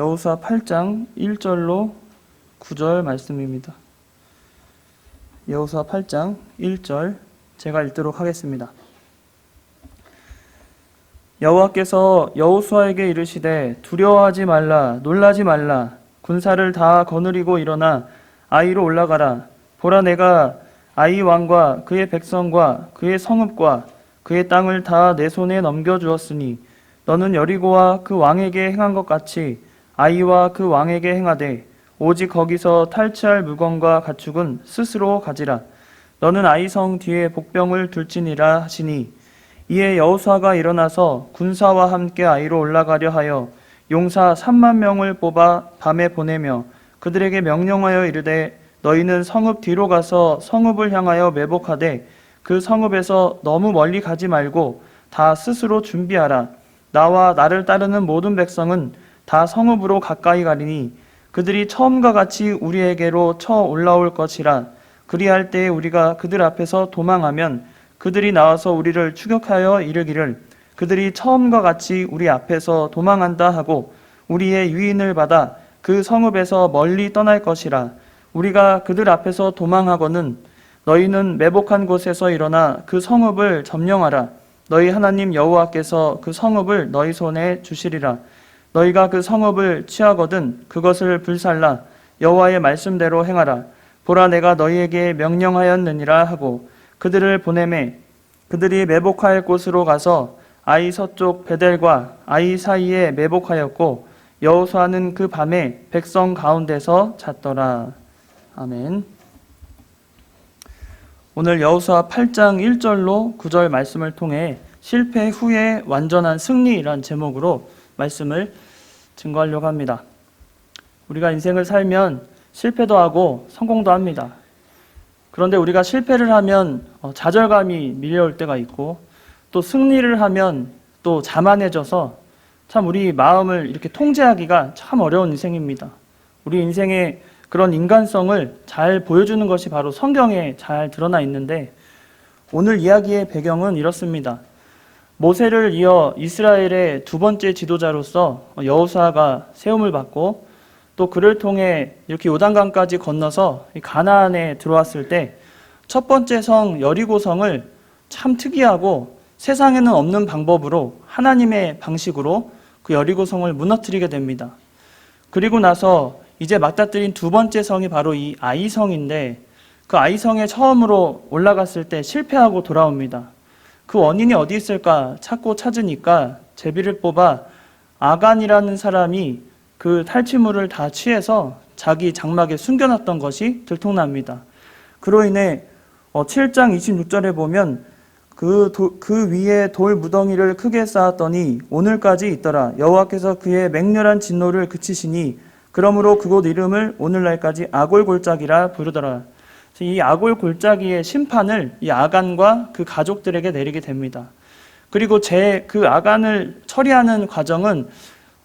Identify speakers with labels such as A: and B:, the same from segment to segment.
A: 여호수아 8장 1절로 9절 말씀입니다. 여호수아 8장 1절 제가 읽도록 하겠습니다. 여호와께서 여호수아에게 이르시되 두려워하지 말라 놀라지 말라 군사를 다 거느리고 일어나 아이로 올라가라. 보라 내가 아이 왕과 그의 백성과 그의 성읍과 그의 땅을 다 내 손에 넘겨주었으니 너는 여리고와 그 왕에게 행한 것 같이 아이와 그 왕에게 행하되 오직 거기서 탈취할 물건과 가축은 스스로 가지라. 너는 아이 성 뒤에 복병을 둘지니라 하시니 이에 여호수아가 일어나서 군사와 함께 아이로 올라가려 하여 용사 3만 명을 뽑아 밤에 보내며 그들에게 명령하여 이르되 너희는 성읍 뒤로 가서 성읍을 향하여 매복하되 그 성읍에서 너무 멀리 가지 말고 다 스스로 준비하라. 나와 나를 따르는 모든 백성은 다 성읍으로 가까이 가리니 그들이 처음과 같이 우리에게로 쳐 올라올 것이라. 그리할 때에 우리가 그들 앞에서 도망하면 그들이 나와서 우리를 추격하여 이르기를 그들이 처음과 같이 우리 앞에서 도망한다 하고 우리의 유인을 받아 그 성읍에서 멀리 떠날 것이라. 우리가 그들 앞에서 도망하거든 너희는 매복한 곳에서 일어나 그 성읍을 점령하라. 너희 하나님 여호와께서 그 성읍을 너희 손에 주시리라. 너희가 그 성읍을 취하거든 그것을 불살라. 여호와의 말씀대로 행하라. 보라 내가 너희에게 명령하였느니라 하고 그들을 보내매 그들이 매복할 곳으로 가서 아이 서쪽 베델과 아이 사이에 매복하였고 여호수아는 그 밤에 백성 가운데서 잤더라. 아멘. 오늘 여호수아 8장 1절로 9절 말씀을 통해 실패 후에 완전한 승리란 제목으로 말씀을 증거하려고 합니다. 우리가 인생을 살면 실패도 하고 성공도 합니다. 그런데 우리가 실패를 하면 좌절감이 밀려올 때가 있고 또 승리를 하면 또 자만해져서 참 우리 마음을 이렇게 통제하기가 참 어려운 인생입니다. 우리 인생의 그런 인간성을 잘 보여주는 것이 바로 성경에 잘 드러나 있는데 오늘 이야기의 배경은 이렇습니다. 모세를 이어 이스라엘의 두 번째 지도자로서 여호수아가 세움을 받고 또 그를 통해 이렇게 요단강까지 건너서 가나안에 들어왔을 때 첫 번째 성 여리고성을 참 특이하고 세상에는 없는 방법으로 하나님의 방식으로 그 여리고성을 무너뜨리게 됩니다. 그리고 나서 이제 맞닥뜨린 두 번째 성이 바로 이 아이성인데 그 아이성에 처음으로 올라갔을 때 실패하고 돌아옵니다. 그 원인이 어디 있을까 찾으니까 제비를 뽑아 아간이라는 사람이 그 탈취물을 다 취해서 자기 장막에 숨겨놨던 것이 들통납니다. 그로 인해 7장 26절에 보면 그 위에 돌 무덩이를 크게 쌓았더니 오늘까지 있더라. 여호와께서 그의 맹렬한 진노를 그치시니 그러므로 그곳 이름을 오늘날까지 아골골짜기라 부르더라. 이 아골골짜기의 심판을 이 아간과 그 가족들에게 내리게 됩니다. 그리고 그 아간을 처리하는 과정은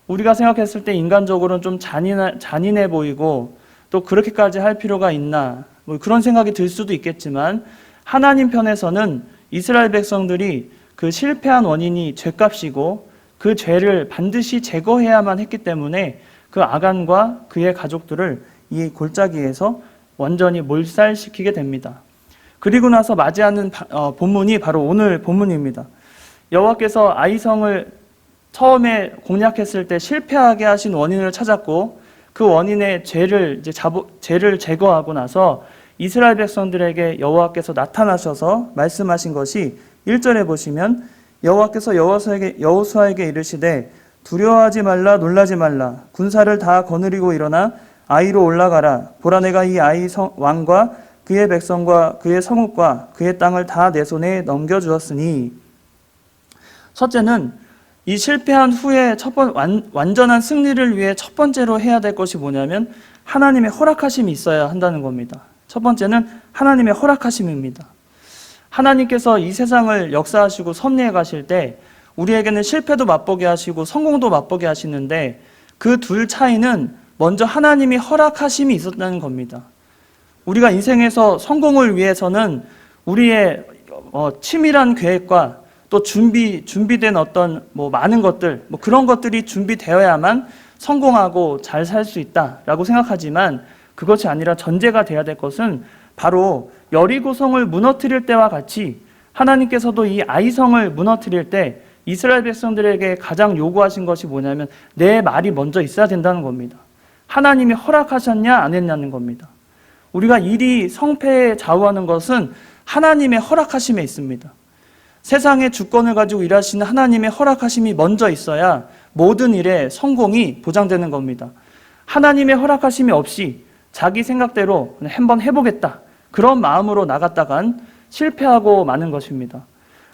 A: 우리가 생각했을 때 인간적으로는 좀 잔인해 보이고 또 그렇게까지 할 필요가 있나 그런 생각이 들 수도 있겠지만 하나님 편에서는 이스라엘 백성들이 그 실패한 원인이 죄값이고 그 죄를 반드시 제거해야만 했기 때문에 그 아간과 그의 가족들을 이 골짜기에서 완전히 몰살시키게 됩니다. 그리고 나서 맞이하는 본문이 바로 오늘 본문입니다. 여호와께서 아이성을 처음에 공략했을 때 실패하게 하신 원인을 찾았고 그 원인의 죄를 제거하고 나서 이스라엘 백성들에게 여호와께서 나타나셔서 말씀하신 것이 1절에 보시면 여호와께서 여호수아에게 이르시되 두려워하지 말라 놀라지 말라 군사를 다 거느리고 일어나 아이로 올라가라. 보라 내가 이 아이 왕과 그의 백성과 그의 성읍과 그의 땅을 다 내 손에 넘겨주었으니 첫째는 이 실패한 후에 완전한 승리를 위해 첫 번째로 해야 될 것이 뭐냐면 하나님의 허락하심이 있어야 한다는 겁니다. 첫 번째는 하나님의 허락하심입니다. 하나님께서 이 세상을 역사하시고 섭리해 가실 때 우리에게는 실패도 맛보게 하시고 성공도 맛보게 하시는데 그 둘 차이는 먼저 하나님이 허락하심이 있었다는 겁니다. 우리가 인생에서 성공을 위해서는 우리의 치밀한 계획과 또 준비된 어떤 많은 것들, 그런 것들이 준비되어야만 성공하고 잘 살 수 있다라고 생각하지만 그것이 아니라 전제가 돼야 될 것은 바로 여리고성을 무너뜨릴 때와 같이 하나님께서도 이 아이성을 무너뜨릴 때 이스라엘 백성들에게 가장 요구하신 것이 뭐냐면 내 말이 먼저 있어야 된다는 겁니다. 하나님이 허락하셨냐 안 했냐는 겁니다. 우리가 일이 성패에 좌우하는 것은 하나님의 허락하심에 있습니다. 세상의 주권을 가지고 일하시는 하나님의 허락하심이 먼저 있어야 모든 일에 성공이 보장되는 겁니다. 하나님의 허락하심이 없이 자기 생각대로 한번 해보겠다 그런 마음으로 나갔다간 실패하고 마는 것입니다.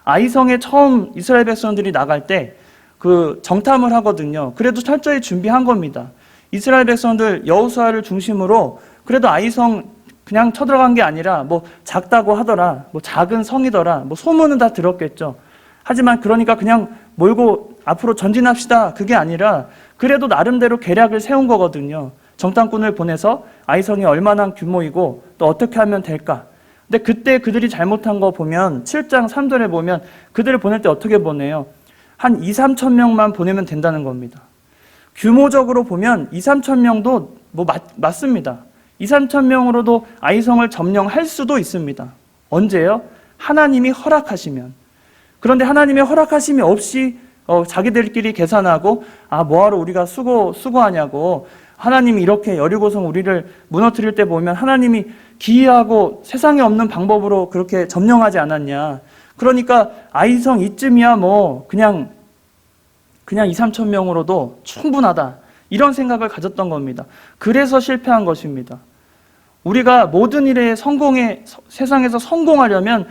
A: 아이성에 처음 이스라엘 백성들이 나갈 때 그 정탐을 하거든요. 그래도 철저히 준비한 겁니다. 이스라엘 백성들 여호수아를 중심으로 그래도 아이성 그냥 쳐들어간 게 아니라 뭐 작다고 하더라, 뭐 작은 성이더라, 뭐 소문은 다 들었겠죠. 하지만 그러니까 그냥 몰고 앞으로 전진합시다 그게 아니라 그래도 나름대로 계략을 세운 거거든요. 정탐꾼을 보내서 아이성이 얼마나 규모이고 또 어떻게 하면 될까. 근데 그때 그들이 잘못한 거 보면 7장 3절에 보면 그들을 보낼 때 어떻게 보내요? 한 2, 3천 명만 보내면 된다는 겁니다. 규모적으로 보면 2, 3천 명도 뭐 맞습니다. 2, 3천 명으로도 아이성을 점령할 수도 있습니다. 언제요? 하나님이 허락하시면. 그런데 하나님의 허락하심이 없이 자기들끼리 계산하고 뭐하러 우리가 수고하냐고 하나님이 이렇게 여리고성 우리를 무너뜨릴 때 보면 하나님이 기이하고 세상에 없는 방법으로 그렇게 점령하지 않았냐. 그러니까 아이성 이쯤이야 뭐 그냥 2, 3천 명으로도 충분하다. 이런 생각을 가졌던 겁니다. 그래서 실패한 것입니다. 우리가 모든 일에 세상에서 성공하려면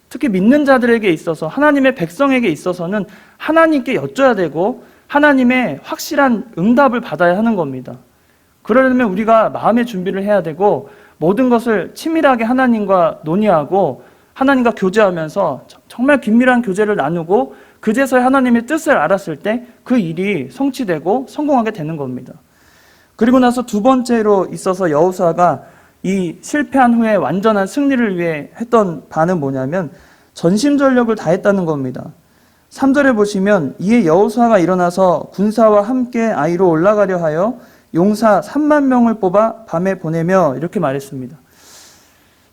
A: 특히 믿는 자들에게 있어서 하나님의 백성에게 있어서는 하나님께 여쭤야 되고 하나님의 확실한 응답을 받아야 하는 겁니다. 그러려면 우리가 마음의 준비를 해야 되고 모든 것을 치밀하게 하나님과 논의하고 하나님과 교제하면서 정말 긴밀한 교제를 나누고 그제서야 하나님의 뜻을 알았을 때 그 일이 성취되고 성공하게 되는 겁니다. 그리고 나서 두 번째로 있어서 여호수아가 이 실패한 후에 완전한 승리를 위해 했던 바는 뭐냐면 전심전력을 다했다는 겁니다. 3절에 보시면 이에 여호수아가 일어나서 군사와 함께 아이로 올라가려 하여 용사 3만 명을 뽑아 밤에 보내며 이렇게 말했습니다.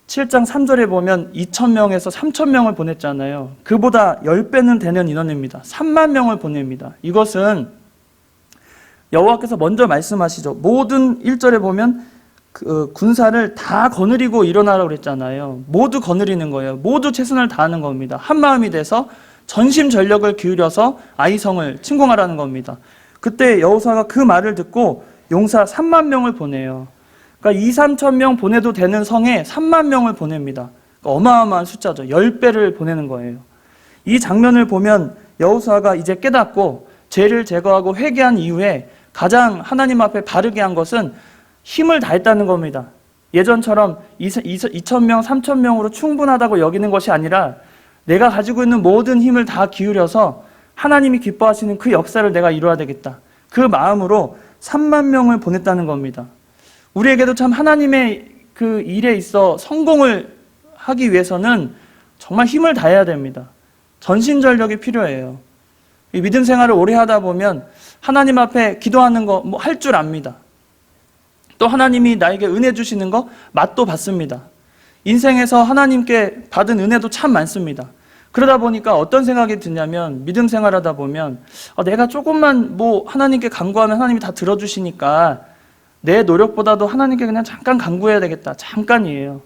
A: 7장 3절에 보면 2,000명에서 3,000명을 보냈잖아요. 그보다 10배는 되는 인원입니다. 3만 명을 보냅니다. 이것은 여호와께서 먼저 말씀하시죠. 모든 1절에 보면 그 군사를 다 거느리고 일어나라고 그랬잖아요. 모두 거느리는 거예요. 모두 최선을 다하는 겁니다. 한 마음이 돼서 전심전력을 기울여서 아이성을 침공하라는 겁니다. 그때 여호수아가 그 말을 듣고 용사 3만 명을 보내요. 그러니까 2, 3천 명 보내도 되는 성에 3만 명을 보냅니다. 그러니까 어마어마한 숫자죠. 10배를 보내는 거예요. 이 장면을 보면 여호수아가 이제 깨닫고 죄를 제거하고 회개한 이후에 가장 하나님 앞에 바르게 한 것은 힘을 다했다는 겁니다. 예전처럼 2,000명, 3,000명으로 충분하다고 여기는 것이 아니라 내가 가지고 있는 모든 힘을 다 기울여서 하나님이 기뻐하시는 그 역사를 내가 이루어야 되겠다. 그 마음으로 3만 명을 보냈다는 겁니다. 우리에게도 참 하나님의 그 일에 있어 성공을 하기 위해서는 정말 힘을 다해야 됩니다. 전신전력이 필요해요. 이 믿음 생활을 오래 하다 보면 하나님 앞에 기도하는 거 뭐 할 줄 압니다. 또 하나님이 나에게 은혜 주시는 거 맛도 봤습니다. 인생에서 하나님께 받은 은혜도 참 많습니다. 그러다 보니까 어떤 생각이 드냐면 믿음 생활하다 보면 내가 조금만 뭐 하나님께 간구하면 하나님이 다 들어주시니까 내 노력보다도 하나님께 그냥 잠깐 간구해야 되겠다. 잠깐이에요.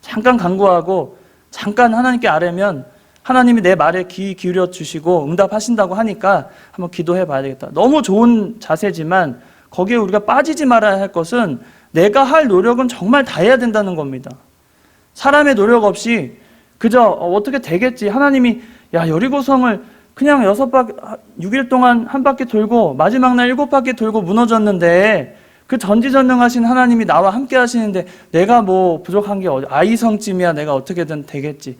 A: 잠깐 간구하고 잠깐 하나님께 아뢰면 하나님이 내 말에 귀 기울여 주시고 응답하신다고 하니까 한번 기도해 봐야 되겠다. 너무 좋은 자세지만 거기에 우리가 빠지지 말아야 할 것은 내가 할 노력은 정말 다 해야 된다는 겁니다. 사람의 노력 없이 그저 어떻게 되겠지. 하나님이 여리고성을 그냥 6일 동안 한 바퀴 돌고 마지막 날 7바퀴 돌고 무너졌는데 그 전지전능하신 하나님이 나와 함께 하시는데 내가 뭐 부족한 게 아이성쯤이야 내가 어떻게든 되겠지.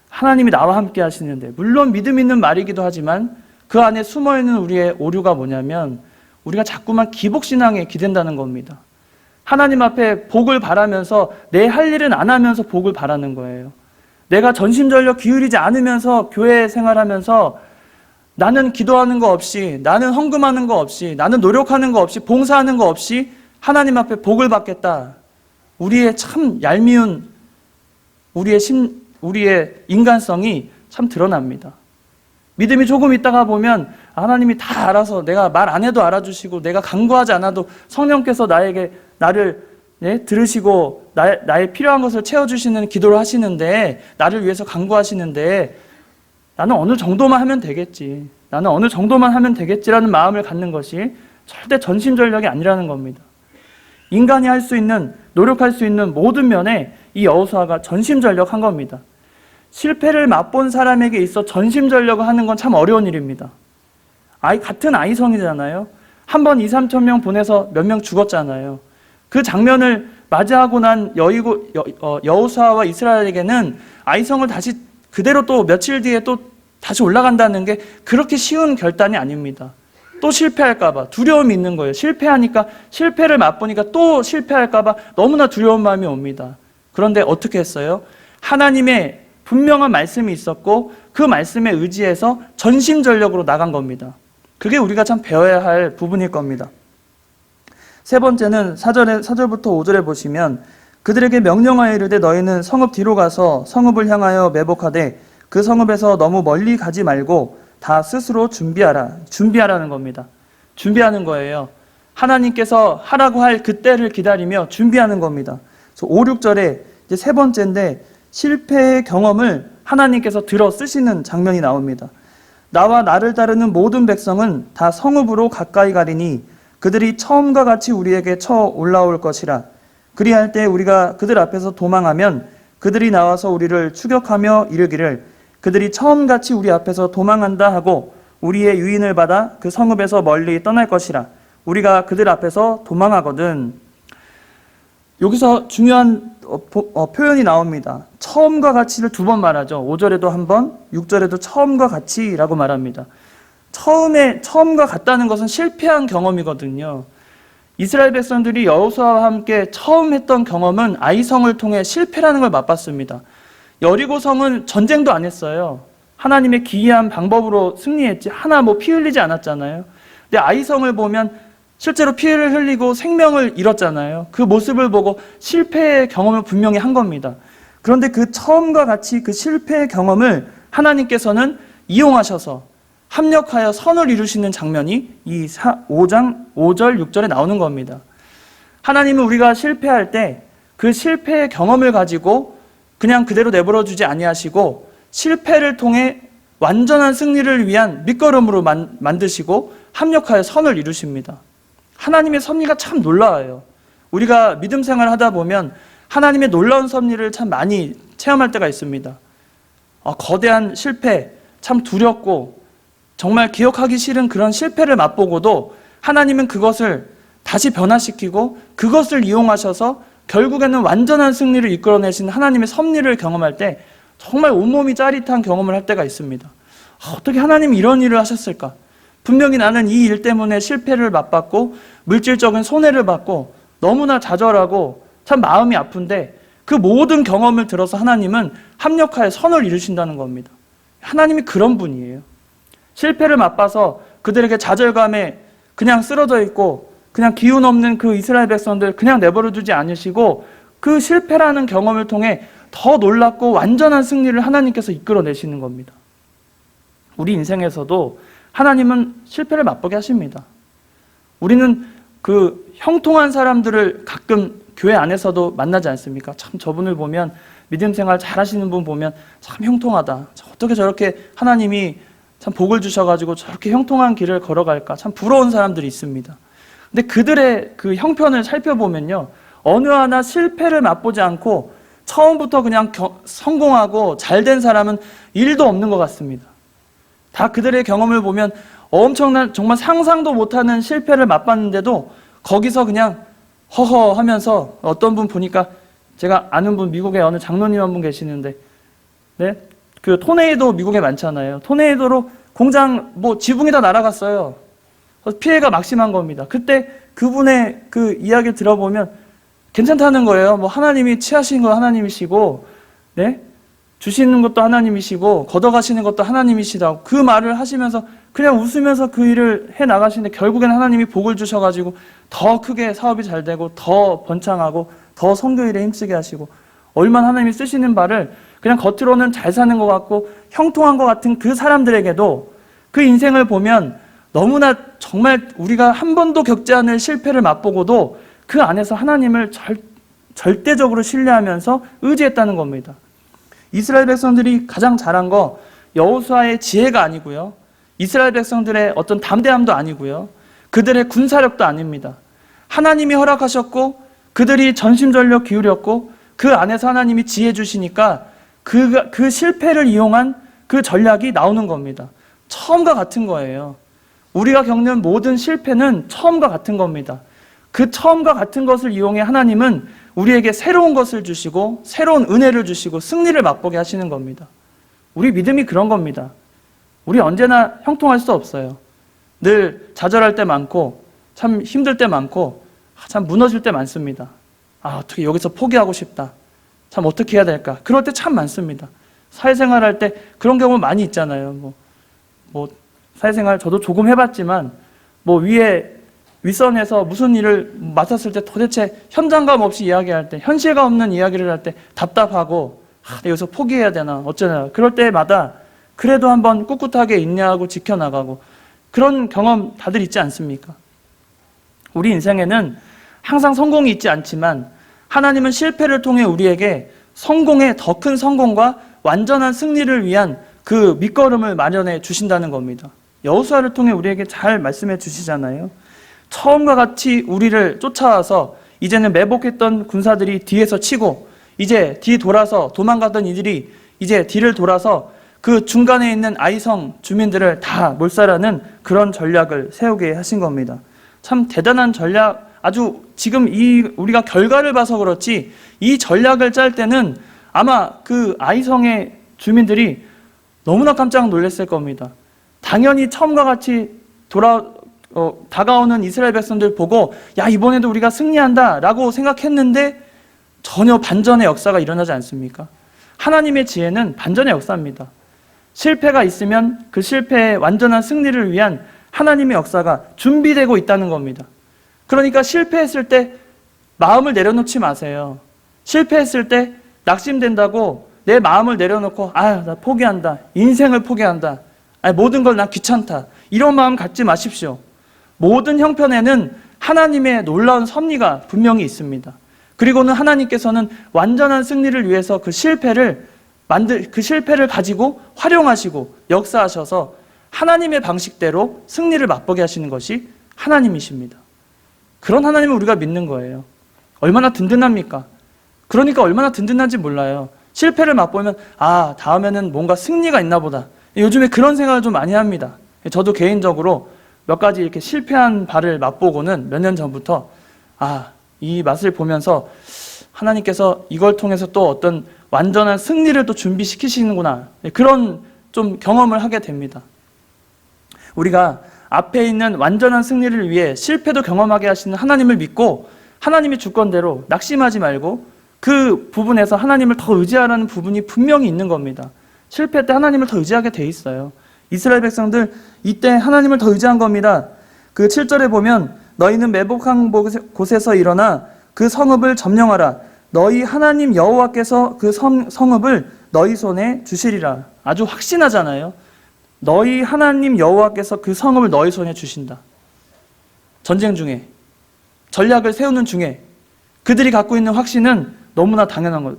A: 하나님이 나와 함께 하시는데 물론 믿음 있는 말이기도 하지만 그 안에 숨어있는 우리의 오류가 뭐냐면 우리가 자꾸만 기복신앙에 기댄다는 겁니다. 하나님 앞에 복을 바라면서 내 할 일은 안 하면서 복을 바라는 거예요. 내가 전심전력 기울이지 않으면서 교회 생활하면서 나는 기도하는 거 없이, 나는 헌금하는 거 없이, 나는 노력하는 거 없이, 봉사하는 거 없이 하나님 앞에 복을 받겠다. 우리의 참 얄미운 우리의 인간성이 참 드러납니다. 믿음이 조금 있다가 보면 하나님이 다 알아서, 내가 말 안 해도 알아주시고, 내가 간구하지 않아도 성령께서 나를 들으시고 나의 필요한 것을 채워주시는 기도를 하시는데, 나를 위해서 간구하시는데, 나는 어느 정도만 하면 되겠지, 나는 어느 정도만 하면 되겠지라는 마음을 갖는 것이 절대 전심전력이 아니라는 겁니다. 인간이 할 수 있는, 노력할 수 있는 모든 면에 이 여호수아가 전심전력한 겁니다. 실패를 맛본 사람에게 있어 전심전력을 하는 건 참 어려운 일입니다. 같은 아이성이잖아요. 한 번 2-3천 명 보내서 몇 명 죽었잖아요. 그 장면을 맞이하고 난 여호수아와 이스라엘에게는 아이성을 다시 그대로 또 며칠 뒤에 또 다시 올라간다는 게 그렇게 쉬운 결단이 아닙니다. 또 실패할까봐 두려움이 있는 거예요. 실패하니까, 실패를 맛보니까 또 실패할까봐 너무나 두려운 마음이 옵니다. 그런데 어떻게 했어요? 하나님의 분명한 말씀이 있었고 그 말씀에 의지해서 전심전력으로 나간 겁니다. 그게 우리가 참 배워야 할 부분일 겁니다. 세 번째는 4절부터 5절에 보시면, 그들에게 명령하여 이르되 너희는 성읍 뒤로 가서 성읍을 향하여 매복하되 그 성읍에서 너무 멀리 가지 말고 다 스스로 준비하라는 겁니다. 준비하는 거예요. 하나님께서 하라고 할 그때를 기다리며 준비하는 겁니다. 5, 6절에 이제 세 번째인데, 실패의 경험을 하나님께서 들어 쓰시는 장면이 나옵니다. 나와 나를 따르는 모든 백성은 다 성읍으로 가까이 가리니 그들이 처음과 같이 우리에게 쳐 올라올 것이라. 그리할 때 우리가 그들 앞에서 도망하면 그들이 나와서 우리를 추격하며 이르기를 그들이 처음같이 우리 앞에서 도망한다 하고 우리의 유인을 받아 그 성읍에서 멀리 떠날 것이라. 우리가 그들 앞에서 도망하거든. 여기서 중요한 표현이 나옵니다. 처음과 같이를 2번 말하죠. 5절에도 한 번, 6절에도 처음과 같이라고 말합니다. 처음과 같다는 것은 실패한 경험이거든요. 이스라엘 백성들이 여호수아와 함께 처음 했던 경험은 아이성을 통해 실패라는 걸 맛봤습니다. 여리고성은 전쟁도 안 했어요. 하나님의 기이한 방법으로 승리했지, 하나 피 흘리지 않았잖아요. 근데 아이성을 보면 실제로 피해를 흘리고 생명을 잃었잖아요. 그 모습을 보고 실패의 경험을 분명히 한 겁니다. 그런데 그 처음과 같이 그 실패의 경험을 하나님께서는 이용하셔서 합력하여 선을 이루시는 장면이 이 5장 5절 6절에 나오는 겁니다. 하나님은 우리가 실패할 때 그 실패의 경험을 가지고 그냥 그대로 내버려 두지 아니하시고 실패를 통해 완전한 승리를 위한 밑거름으로 만드시고 합력하여 선을 이루십니다. 하나님의 섭리가 참 놀라워요. 우리가 믿음 생활을 하다 보면 하나님의 놀라운 섭리를 참 많이 체험할 때가 있습니다. 거대한 실패, 참 두렵고 정말 기억하기 싫은 그런 실패를 맛보고도 하나님은 그것을 다시 변화시키고 그것을 이용하셔서 결국에는 완전한 승리를 이끌어내신 하나님의 섭리를 경험할 때 정말 온몸이 짜릿한 경험을 할 때가 있습니다. 어떻게 하나님이 이런 일을 하셨을까? 분명히 나는 이 일 때문에 실패를 맛봤고 물질적인 손해를 받고 너무나 좌절하고 참 마음이 아픈데 그 모든 경험을 들어서 하나님은 합력하여 선을 이루신다는 겁니다. 하나님이 그런 분이에요. 실패를 맛봐서 그들에게 좌절감에 그냥 쓰러져 있고 그냥 기운 없는 그 이스라엘 백성들 그냥 내버려 두지 않으시고 그 실패라는 경험을 통해 더 놀랍고 완전한 승리를 하나님께서 이끌어내시는 겁니다. 우리 인생에서도 하나님은 실패를 맛보게 하십니다. 우리는 그 형통한 사람들을 가끔 교회 안에서도 만나지 않습니까? 참 저분을 보면, 믿음 생활 잘하시는 분 보면 참 형통하다. 어떻게 저렇게 하나님이 참 복을 주셔가지고 저렇게 형통한 길을 걸어갈까? 참 부러운 사람들이 있습니다. 근데 그들의 그 형편을 살펴보면요, 어느 하나 실패를 맛보지 않고 처음부터 그냥 성공하고 잘된 사람은 1도 없는 것 같습니다. 다 그들의 경험을 보면 엄청난, 정말 상상도 못하는 실패를 맛봤는데도 거기서 그냥 허허 하면서, 어떤 분 보니까 제가 아는 분, 미국에 어느 장로님 한 분 계시는데, 네? 그 토네이도 미국에 많잖아요. 토네이도로 공장 지붕이 다 날아갔어요. 피해가 막심한 겁니다. 그때 그분의 그 이야기를 들어보면 괜찮다는 거예요. 하나님이 취하신 거 하나님이시고, 네? 주시는 것도 하나님이시고 걷어가시는 것도 하나님이시다고 그 말을 하시면서 그냥 웃으면서 그 일을 해 나가시는데 결국엔 하나님이 복을 주셔가지고 더 크게 사업이 잘 되고 더 번창하고 더 선교 일에 힘쓰게 하시고 얼마나 하나님이 쓰시는 바를 그냥 겉으로는 잘 사는 것 같고 형통한 것 같은 그 사람들에게도 그 인생을 보면 너무나 정말 우리가 한 번도 겪지 않을 실패를 맛보고도 그 안에서 하나님을 절대적으로 신뢰하면서 의지했다는 겁니다. 이스라엘 백성들이 가장 잘한 거 여호수아의 지혜가 아니고요. 이스라엘 백성들의 어떤 담대함도 아니고요. 그들의 군사력도 아닙니다. 하나님이 허락하셨고 그들이 전심전력 기울였고 그 안에서 하나님이 지혜 주시니까 그 실패를 이용한 그 전략이 나오는 겁니다. 처음과 같은 거예요. 우리가 겪는 모든 실패는 처음과 같은 겁니다. 그 처음과 같은 것을 이용해 하나님은 우리에게 새로운 것을 주시고 새로운 은혜를 주시고 승리를 맛보게 하시는 겁니다. 우리 믿음이 그런 겁니다. 우리 언제나 형통할 수 없어요. 늘 좌절할 때 많고 참 힘들 때 많고 참 무너질 때 많습니다. 어떻게 여기서 포기하고 싶다. 참 어떻게 해야 될까? 그럴 때 참 많습니다. 사회생활 할 때 그런 경우 많이 있잖아요. 사회생활 저도 조금 해봤지만 윗선에서 무슨 일을 맡았을 때 도대체 현장감 없이 이야기할 때 현실감 없는 이야기를 할 때 답답하고 여기서 포기해야 되나 어쩌나 그럴 때마다 그래도 한번 꿋꿋하게 인내하고 지켜나가고 그런 경험 다들 있지 않습니까? 우리 인생에는 항상 성공이 있지 않지만 하나님은 실패를 통해 우리에게 성공의 더 큰 성공과 완전한 승리를 위한 그 밑거름을 마련해 주신다는 겁니다. 여호수아를 통해 우리에게 잘 말씀해 주시잖아요. 처음과 같이 우리를 쫓아와서 이제는 매복했던 군사들이 뒤에서 치고 이제 뒤 돌아서 도망가던 이들이 이제 뒤를 돌아서 그 중간에 있는 아이성 주민들을 다 몰살하는 그런 전략을 세우게 하신 겁니다. 참 대단한 전략, 아주 지금 우리가 결과를 봐서 그렇지 이 전략을 짤 때는 아마 그 아이성의 주민들이 너무나 깜짝 놀랐을 겁니다. 당연히 처음과 같이 다가오는 이스라엘 백성들 보고 야 이번에도 우리가 승리한다 라고 생각했는데 전혀 반전의 역사가 일어나지 않습니까? 하나님의 지혜는 반전의 역사입니다. 실패가 있으면 그 실패의 완전한 승리를 위한 하나님의 역사가 준비되고 있다는 겁니다. 그러니까 실패했을 때 마음을 내려놓지 마세요. 실패했을 때 낙심된다고 내 마음을 내려놓고 나 포기한다. 인생을 포기한다. 모든 걸 난 귀찮다. 이런 마음 갖지 마십시오. 모든 형편에는 하나님의 놀라운 섭리가 분명히 있습니다. 그리고는 하나님께서는 완전한 승리를 위해서 그 실패를 가지고 활용하시고 역사하셔서 하나님의 방식대로 승리를 맛보게 하시는 것이 하나님이십니다. 그런 하나님을 우리가 믿는 거예요. 얼마나 든든합니까? 그러니까 얼마나 든든한지 몰라요. 실패를 맛보면 다음에는 뭔가 승리가 있나 보다. 요즘에 그런 생각을 좀 많이 합니다. 저도 개인적으로 몇 가지 이렇게 실패한 바를 맛보고는 몇 년 전부터 이 맛을 보면서 하나님께서 이걸 통해서 또 어떤 완전한 승리를 또 준비시키시는구나. 그런 좀 경험을 하게 됩니다. 우리가 앞에 있는 완전한 승리를 위해 실패도 경험하게 하시는 하나님을 믿고 하나님의 주권대로 낙심하지 말고 그 부분에서 하나님을 더 의지하라는 부분이 분명히 있는 겁니다. 실패 때 하나님을 더 의지하게 돼 있어요. 이스라엘 백성들 이때 하나님을 더 의지한 겁니다. 그 7절에 보면 너희는 매복한 곳에서 일어나 그 성읍을 점령하라. 너희 하나님 여호와께서 그 성읍을 너희 손에 주시리라. 아주 확신하잖아요. 너희 하나님 여호와께서 그 성읍을 너희 손에 주신다. 전쟁 중에 전략을 세우는 중에 그들이 갖고 있는 확신은 너무나 당연한 것.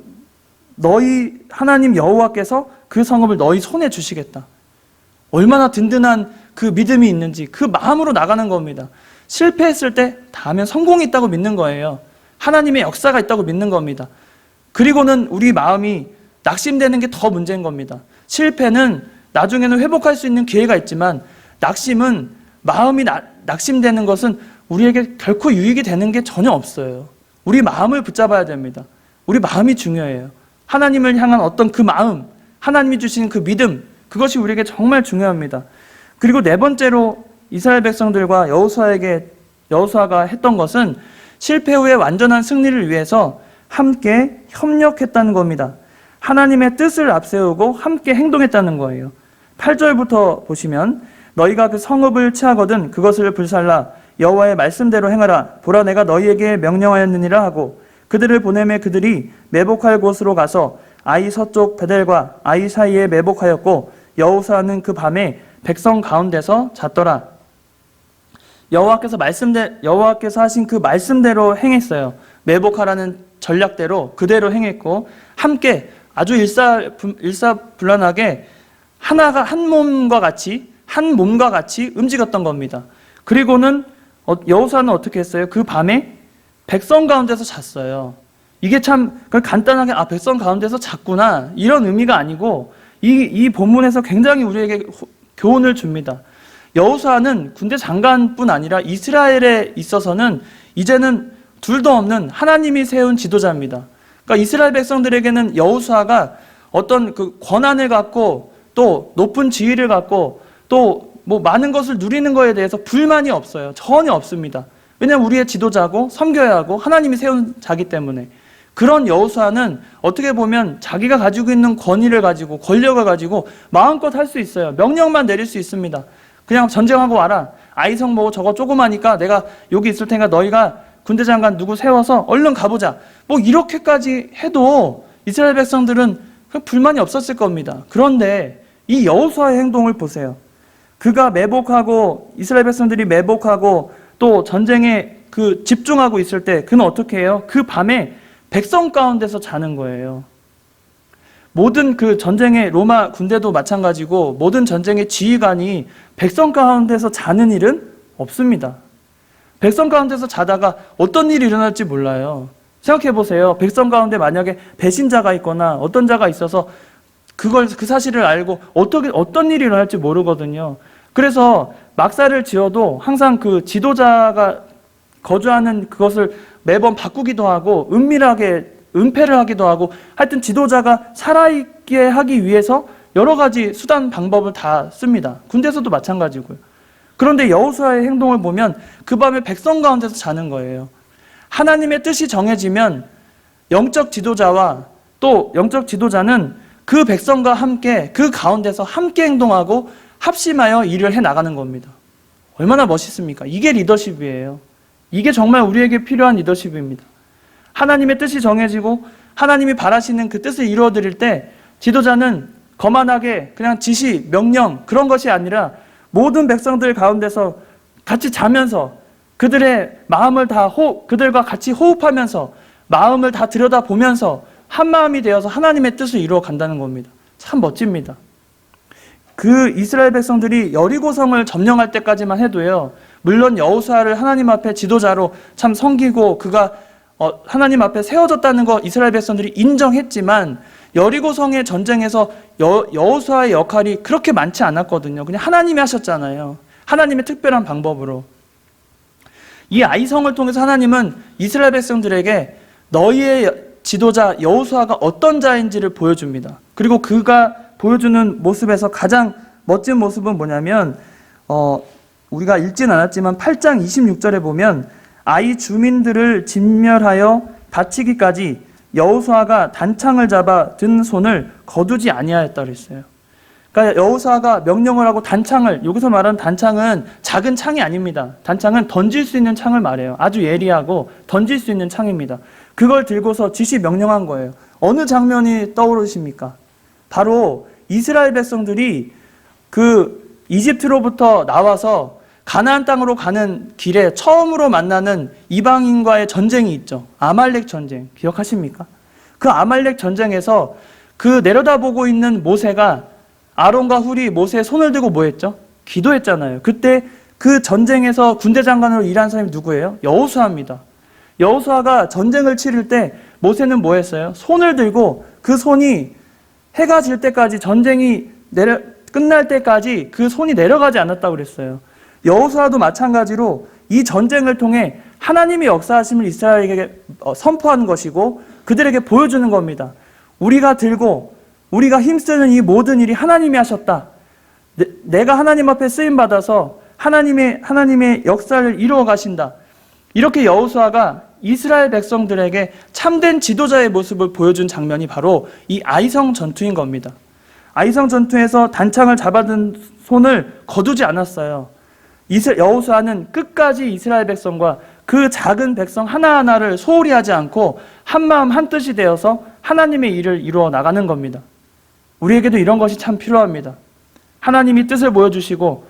A: 너희 하나님 여호와께서 그 성읍을 너희 손에 주시겠다. 얼마나 든든한 그 믿음이 있는지 그 마음으로 나가는 겁니다. 실패했을 때 다음엔 성공이 있다고 믿는 거예요. 하나님의 역사가 있다고 믿는 겁니다. 그리고는 우리 마음이 낙심되는 게 더 문제인 겁니다. 실패는 나중에는 회복할 수 있는 기회가 있지만 낙심은 마음이 낙심되는 것은 우리에게 결코 유익이 되는 게 전혀 없어요. 우리 마음을 붙잡아야 됩니다. 우리 마음이 중요해요. 하나님을 향한 어떤 그 마음, 하나님이 주시는 그 믿음, 그것이 우리에게 정말 중요합니다. 그리고 네 번째로 이스라엘 백성들과 여호수아가 했던 것은 실패 후에 완전한 승리를 위해서 함께 협력했다는 겁니다. 하나님의 뜻을 앞세우고 함께 행동했다는 거예요. 8절부터 보시면 너희가 그 성읍을 취하거든 그것을 불살라 여호와의 말씀대로 행하라. 보라 내가 너희에게 명령하였느니라 하고 그들을 보내매 그들이 매복할 곳으로 가서 아이 서쪽 베델과 아이 사이에 매복하였고 여호수아는 그 밤에 백성 가운데서 잤더라. 여호와께서 하신 그 말씀대로 행했어요. 매복하라는 전략대로 그대로 행했고 함께 아주 일사불란하게 하나가 한 몸과 같이 움직였던 겁니다. 그리고는 여호수아는 어떻게 했어요? 그 밤에 백성 가운데서 잤어요. 이게 참 간단하게 백성 가운데서 잤구나 이런 의미가 아니고 이 본문에서 굉장히 우리에게 교훈을 줍니다. 여호수아는 군대 장관뿐 아니라 이스라엘에 있어서는 이제는 둘도 없는 하나님이 세운 지도자입니다. 그러니까 이스라엘 백성들에게는 여호수아가 어떤 그 권한을 갖고 또 높은 지위를 갖고 또 뭐 많은 것을 누리는 것에 대해서 불만이 없어요. 전혀 없습니다. 왜냐하면 우리의 지도자고 섬겨야 하고 하나님이 세운 자기 때문에. 그런 여호수아는 어떻게 보면 자기가 가지고 있는 권위를 가지고 권력을 가지고 마음껏 할 수 있어요. 명령만 내릴 수 있습니다. 그냥 전쟁하고 와라. 아이성 뭐 저거 조그마니까 내가 여기 있을 테니까 너희가 군대 장관 누구 세워서 얼른 가보자. 뭐 이렇게까지 해도 이스라엘 백성들은 불만이 없었을 겁니다. 그런데 이 여호수아의 행동을 보세요. 그가 매복하고 이스라엘 백성들이 매복하고 또 전쟁에 집중하고 있을 때 그는 어떻게 해요? 그 밤에 백성 가운데서 자는 거예요. 모든 그 전쟁의 로마 군대도 마찬가지고 모든 전쟁의 지휘관이 백성 가운데서 자는 일은 없습니다. 백성 가운데서 자다가 어떤 일이 일어날지 몰라요. 생각해 보세요. 백성 가운데 만약에 배신자가 있거나 어떤 자가 있어서 그 사실을 알고 어떤 일이 일어날지 모르거든요. 그래서 막사를 지어도 항상 그 지도자가 거주하는 그것을 매번 바꾸기도 하고 은폐를 하기도 하고 하여튼 지도자가 살아있게 하기 위해서 여러 가지 수단 방법을 다 씁니다. 군대에서도 마찬가지고요. 그런데 여호수아의 행동을 보면 그 밤에 백성 가운데서 자는 거예요. 하나님의 뜻이 정해지면 영적 지도자는 그 백성과 함께 그 가운데서 함께 행동하고 합심하여 일을 해나가는 겁니다. 얼마나 멋있습니까? 이게 리더십이에요. 이게 정말 우리에게 필요한 리더십입니다. 하나님의 뜻이 정해지고 하나님이 바라시는 그 뜻을 이루어드릴 때 지도자는 거만하게 그냥 지시, 명령 그런 것이 아니라 모든 백성들 가운데서 같이 자면서 그들의 마음을 그들과 같이 호흡하면서 마음을 다 들여다보면서 한 마음이 되어서 하나님의 뜻을 이루어 간다는 겁니다. 참 멋집니다. 그 이스라엘 백성들이 여리고성을 점령할 때까지만 해도요. 물론 여호수아를 하나님 앞에 지도자로 참 섬기고 그가 하나님 앞에 세워졌다는 거 이스라엘 백성들이 인정했지만 여리고성의 전쟁에서 여호수아의 역할이 그렇게 많지 않았거든요. 그냥 하나님이 하셨잖아요. 하나님의 특별한 방법으로. 이 아이성을 통해서 하나님은 이스라엘 백성들에게 너희의 지도자 여호수아가 어떤 자인지를 보여줍니다. 그리고 그가 보여주는 모습에서 가장 멋진 모습은 뭐냐면 우리가 읽진 않았지만 8장 26절에 보면 아이 주민들을 진멸하여 다치기까지 여호수아가 단창을 잡아 든 손을 거두지 아니하였다 그랬어요. 그러니까 여호수아가 명령을 하고 단창을, 여기서 말하는 단창은 작은 창이 아닙니다. 단창은 던질 수 있는 창을 말해요. 아주 예리하고 던질 수 있는 창입니다. 그걸 들고서 지시 명령한 거예요. 어느 장면이 떠오르십니까? 바로 이스라엘 백성들이 그 이집트로부터 나와서 가나안 땅으로 가는 길에 처음으로 만나는 이방인과의 전쟁이 있죠. 아말렉 전쟁. 기억하십니까? 그 아말렉 전쟁에서 그 내려다보고 있는 모세가 아론과 훌이 모세의 손을 들고 뭐 했죠? 기도했잖아요. 그때 그 전쟁에서 군대 장관으로 일한 사람이 누구예요? 여호수아입니다. 여호수아가 전쟁을 치를 때 모세는 뭐 했어요? 손을 들고 그 손이 해가 질 때까지 전쟁이 끝날 때까지 그 손이 내려가지 않았다고 그랬어요. 여호수아도 마찬가지로 이 전쟁을 통해 하나님의 역사하심을 이스라엘에게 선포하는 것이고 그들에게 보여주는 겁니다. 우리가 힘쓰는 이 모든 일이 하나님이 하셨다. 내가 하나님 앞에 쓰임받아서 하나님의 역사를 이루어 가신다. 이렇게 여호수아가 이스라엘 백성들에게 참된 지도자의 모습을 보여준 장면이 바로 이 아이성 전투인 겁니다. 아이성 전투에서 단창을 잡아든 손을 거두지 않았어요. 여호수아는 끝까지 이스라엘 백성과 그 작은 백성 하나하나를 소홀히 하지 않고 한마음 한뜻이 되어서 하나님의 일을 이루어 나가는 겁니다. 우리에게도 이런 것이 참 필요합니다. 하나님이 뜻을 보여주시고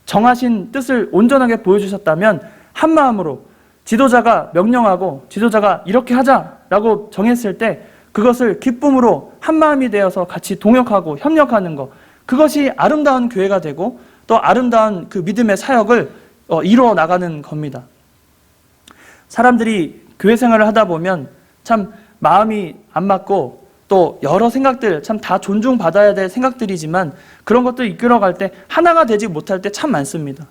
A: 정하신 뜻을 온전하게 보여주셨다면 한마음으로 지도자가 명령하고 지도자가 이렇게 하자라고 정했을 때 그것을 기쁨으로 한마음이 되어서 같이 동역하고 협력하는 것, 그것이 아름다운 교회가 되고 또 아름다운 그 믿음의 사역을 이루어 나가는 겁니다. 사람들이 교회 생활을 하다 보면 참 마음이 안 맞고 또 여러 생각들, 참 다 존중받아야 될 생각들이지만 그런 것들 이끌어갈 때 하나가 되지 못할 때 참 많습니다.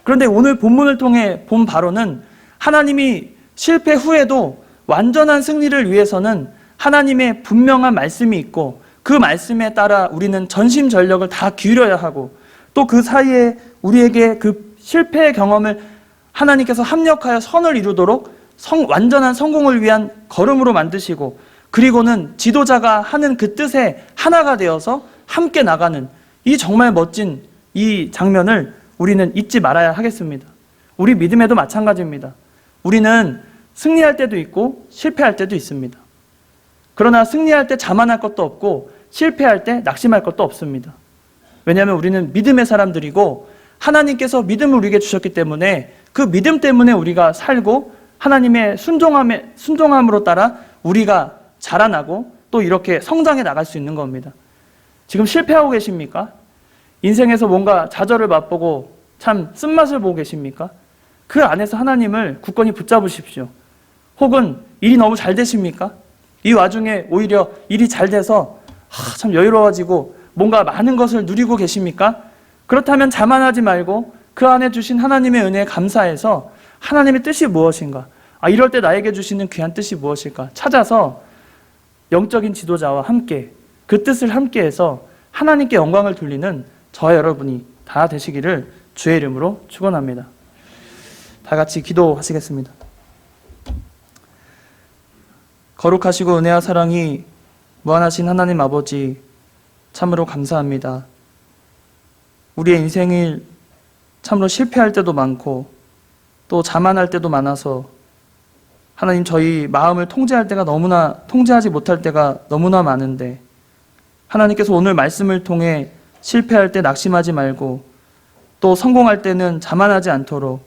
A: 그런데 오늘 본문을 통해 본 바로는 하나님이 실패 후에도 완전한 승리를 위해서는 하나님의 분명한 말씀이 있고 그 말씀에 따라 우리는 전심전력을 다 기울여야 하고 또 그 사이에 우리에게 그 실패의 경험을 하나님께서 합력하여 선을 이루도록 완전한 성공을 위한 걸음으로 만드시고 그리고는 지도자가 하는 그 뜻에 하나가 되어서 함께 나가는 이 정말 멋진 이 장면을 우리는 잊지 말아야 하겠습니다. 우리 믿음에도 마찬가지입니다. 우리는 승리할 때도 있고 실패할 때도 있습니다. 그러나 승리할 때 자만할 것도 없고 실패할 때 낙심할 것도 없습니다. 왜냐하면 우리는 믿음의 사람들이고 하나님께서 믿음을 우리에게 주셨기 때문에 그 믿음 때문에 우리가 살고 하나님의 순종함으로 따라 우리가 자라나고 또 이렇게 성장해 나갈 수 있는 겁니다. 지금 실패하고 계십니까? 인생에서 뭔가 좌절을 맛보고 참 쓴맛을 보고 계십니까? 그 안에서 하나님을 굳건히 붙잡으십시오. 혹은 일이 너무 잘 되십니까? 이 와중에 오히려 일이 잘 돼서 참 여유로워지고 뭔가 많은 것을 누리고 계십니까? 그렇다면 자만하지 말고 그 안에 주신 하나님의 은혜에 감사해서 하나님의 뜻이 무엇인가? 이럴 때 나에게 주시는 귀한 뜻이 무엇일까? 찾아서 영적인 지도자와 함께 그 뜻을 함께해서 하나님께 영광을 돌리는 저와 여러분이 다 되시기를 주의 이름으로 축원합니다. 다 같이 기도하시겠습니다. 거룩하시고 은혜와 사랑이 무한하신 하나님 아버지, 참으로 감사합니다. 우리의 인생이 참으로 실패할 때도 많고 또 자만할 때도 많아서 하나님, 저희 마음을 통제하지 못할 때가 너무나 많은데 하나님께서 오늘 말씀을 통해 실패할 때 낙심하지 말고 또 성공할 때는 자만하지 않도록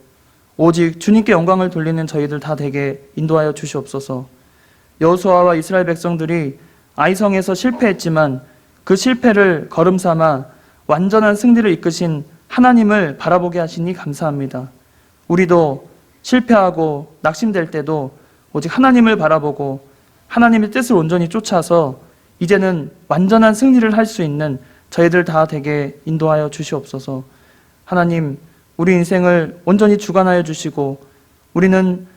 A: 오직 주님께 영광을 돌리는 저희들 다 되게 인도하여 주시옵소서. 여호수아와 이스라엘 백성들이 아이성에서 실패했지만 그 실패를 걸음삼아 완전한 승리를 이끄신 하나님을 바라보게 하시니 감사합니다. 우리도 실패하고 낙심될 때도 오직 하나님을 바라보고 하나님의 뜻을 온전히 쫓아서 이제는 완전한 승리를 할 수 있는 저희들 다 되게 인도하여 주시옵소서. 하나님, 우리 인생을 온전히 주관하여 주시고 우리는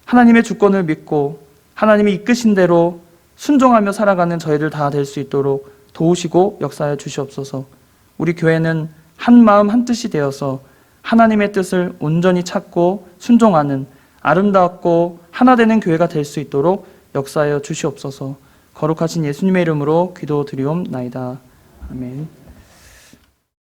A: 하나님의 주권을 믿고 하나님이 이끄신 대로 순종하며 살아가는 저희들 다 될 수 있도록 도우시고 역사하여 주시옵소서. 우리 교회는 한 마음 한 뜻이 되어서 하나님의 뜻을 온전히 찾고 순종하는 아름답고 하나 되는 교회가 될 수 있도록 역사하여 주시옵소서. 거룩하신 예수님의 이름으로 기도드리옵나이다. 아멘.